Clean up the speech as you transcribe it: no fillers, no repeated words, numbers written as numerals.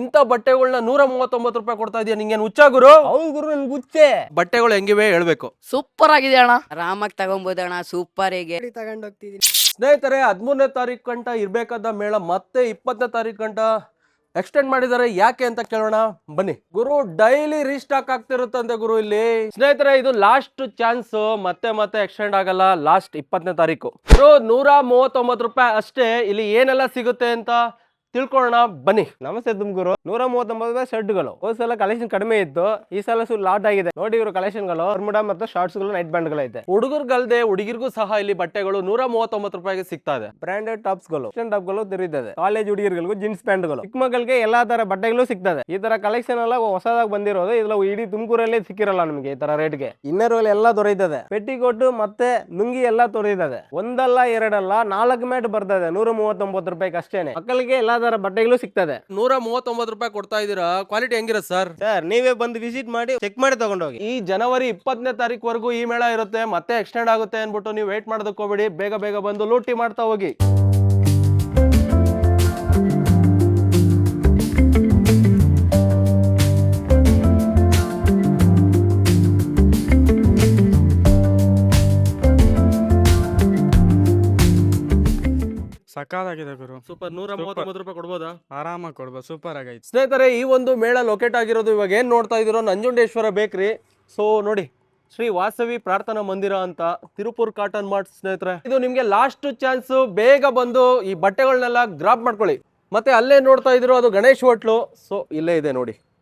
ಇಂತ ಬಟ್ಟೆಗಳನ್ನ 139 ರೂಪಾಯಿ ಕೊಡ್ತಾ ಇದೀಯ, ನಿಂಗೇನು ಹುಚ್ಚ ಗುರು? ಹೌದು ಗುರು, ನನ್ಗೆ ಹುಚ್ಚೆ. ಬಟ್ಟೆಗಳು ಹೆಂಗಿವೆ ಹೇಳ್ಬೇಕು. ಸೂಪರ್ ಆಗಿದೆ ಅಣ್ಣ, ಆರಾಮಾಗಿ ತಗೊಂಬೋದಣ್ಣ, ಸೂಪರ್ ಹೇಗೆ ತಗೊಂಡ್ ಹೋಗ್ತಿದೀನಿ. ಸ್ನೇಹಿತರೆ, 13ನೇ ತಾರೀಕು ಗಂಟ ಇರ್ಬೇಕಾದ ಮೇಳ ಮತ್ತೆ 20ನೇ ತಾರೀಕು ಗಂಟ ಎಕ್ಸ್ಟೆಂಡ್ ಮಾಡಿದ್ದಾರೆ. ಯಾಕೆ ಅಂತ ಕೇಳೋಣ ಬನ್ನಿ. ಗುರು, ಡೈಲಿ ರೀಸ್ಟಾಕ್ ಆಗ್ತಿರುತ್ತಂತೆ ಗುರು ಇಲ್ಲಿ. ಸ್ನೇಹಿತರೆ, ಇದು ಲಾಸ್ಟ್ ಚಾನ್ಸ್, ಮತ್ತೆ ಎಕ್ಸ್ಟೆಂಡ್ ಆಗಲ್ಲ. ಲಾಸ್ಟ್ 20ನೇ ತಾರೀಕು ಗುರು. 139 ರೂಪಾಯಿ ಅಷ್ಟೇ. ಇಲ್ಲಿ ಏನೆಲ್ಲ ಸಿಗುತ್ತೆ ಅಂತ ತಿಳ್ಕೊಳ್ಳೋಣ ಬನ್ನಿ. ನಮಸ್ತೆ ತುಮಕೂರು. 139 ಶರ್ಟ್ಗಳು. ಹೋದ ಸಲ ಕಲೆಕ್ಷನ್ ಕಡಿಮೆ ಇತ್ತು, ಈ ಸಲ ಲಾಟ್ ಆಗಿದೆ. ನೋಡಿ ಇವರು ಕಲೆಕ್ಷನ್ ಗಳು ಬರ್ಮುಡಾ ಮತ್ತು ಶಾರ್ಟ್ಸ್ ಗಳು, ನೈಟ್ ಬ್ಯಾಂಡ್ ಗಳು ಐತೆ. ಹುಡುಗರ್ಗಲ್ದೆ ಹುಡುಗಿರ್ಗೂ ಸಹ ಇಲ್ಲಿ ಬಟ್ಟೆಗಳು 139 ರೂಪಾಯಿಗೆ ಸಿಗ್ತಾ ಇದೆ. ಬ್ರಾಂಡೆಡ್ ಟಾಪ್ಸ್ ಗಳು, ಟಾಪ್ ಗಳು ತಿರುಗಿದೆ. ಕಾಲೇಜ್ ಹುಡುಗಿರ್ಗಳಿಗೂ ಜೀನ್ಸ್ ಪ್ಯಾಂಟ್ ಗಳು, ಚಿಕ್ಕ ಮಕ್ಕಳಿಗೆ ಎಲ್ಲಾ ತರ ಬಟ್ಟೆಗಳು ಸಿಗ್ತದೆ. ಈ ತರ ಕಲೆಕ್ಷನ್ ಎಲ್ಲ ಹೊಸದಾಗಿ ಬಂದಿರೋದು. ಇದ್ರಲ್ಲಿ ಇಡೀ ತುಮಕೂರಲ್ಲೇ ಸಿಕ್ಕಿರಲ್ಲ ನಮಗೆ ಈ ತರ ರೇಟ್ಗೆ. ಇನ್ನರ್ ಎಲ್ಲ ದೊರೆಯುತ್ತದೆ. ಪೆಟ್ಟಿಕೋಟ್ ಮತ್ತೆ ಲುಂಗಿ ಎಲ್ಲ ದೊರೆಯುತ್ತದೆ. ಒಂದಲ್ಲ ಎರಡಲ್ಲ 4 ಮ್ಯಾಟ್ ಬರ್ತದೆ 139 ರೂಪಾಯಿಗೆ ಅಷ್ಟೇನೆ. ಮಕ್ಕಳಿಗೆ ಎಲ್ಲಾ ತರ ಬಟ್ಟೆಗಳು ಸಿಗ್ತದೆ. 139 ರೂಪಾಯಿ ಕೊಡ್ತಾ ಇದೀರಾ. ಕ್ವಾಲಿಟಿ ಹೆಂಗಿರುತ್ತೆ ಸರ್? ಸರ್, ನೀವೇ ಬಂದು ವಿಸಿಟ್ ಮಾಡಿ ಚೆಕ್ ಮಾಡಿ ತಗೊಂಡೋಗಿ. ಈ ಜನವರಿ 20ನೇ ತಾರೀಕು ಈ ಮೇಳ ಇರುತ್ತೆ, ಮತ್ತೆ ಎಕ್ಸ್ಟೆಂಡ್ ಆಗುತ್ತೆ ಅನ್ಬಿಟ್ಟು ನೀವು ವೇಟ್ ಮಾಡೋದಕ್ಕೆ ಹೋಗ್ಬೇಡಿ. ಬೇಗ ಬಂದು ಲೂಟಿ ಮಾಡ್ತಾ ಹೋಗಿ. ಸಕಾಲಾಗಿದೆ ಗುರು. ಸೂಪರ್. 139 ರೂಪಾಯಿ ಕೊಡ್ಬೋದಾ? ಆರಾಮಾಗಿ ಕೊಡ್ಬೋದು. ಸೂಪರ್ ಆಗೈತೆ. ಸ್ನೇಹಿತರೆ, ಈ ಒಂದು ಮೇಳ ಲೊಕೇಟ್ ಆಗಿರೋದು ಇವಾಗ ಏನ್ ನೋಡ್ತಾ ಇದೀರೋ ನಂಜುಂಡೇಶ್ವರ ಬೇಕ್ರಿ. ಸೊ ನೋಡಿ, ಶ್ರೀ ವಾಸವಿ ಪ್ರಾರ್ಥನಾ ಮಂದಿರ ಅಂತ, ತಿರುಪುರ್ ಕಾಟನ್ ಮಾರ್ಟ್. ಸ್ನೇಹಿತರೆ, ಇದು ನಿಮ್ಗೆ ಲಾಸ್ಟ್ ಚಾನ್ಸ್. ಬೇಗ ಬಂದು ಈ ಬಟ್ಟೆಗಳನ್ನೆಲ್ಲ ಗ್ರಾಪ್ ಮಾಡ್ಕೊಳ್ಳಿ. ಮತ್ತೆ ಅಲ್ಲೇ ನೋಡ್ತಾ ಇದ್ರು ಅದು ಗಣೇಶ್ ಹೋಟ್ಲು. ಸೊ ಇಲ್ಲೇ ಇದೆ ನೋಡಿ.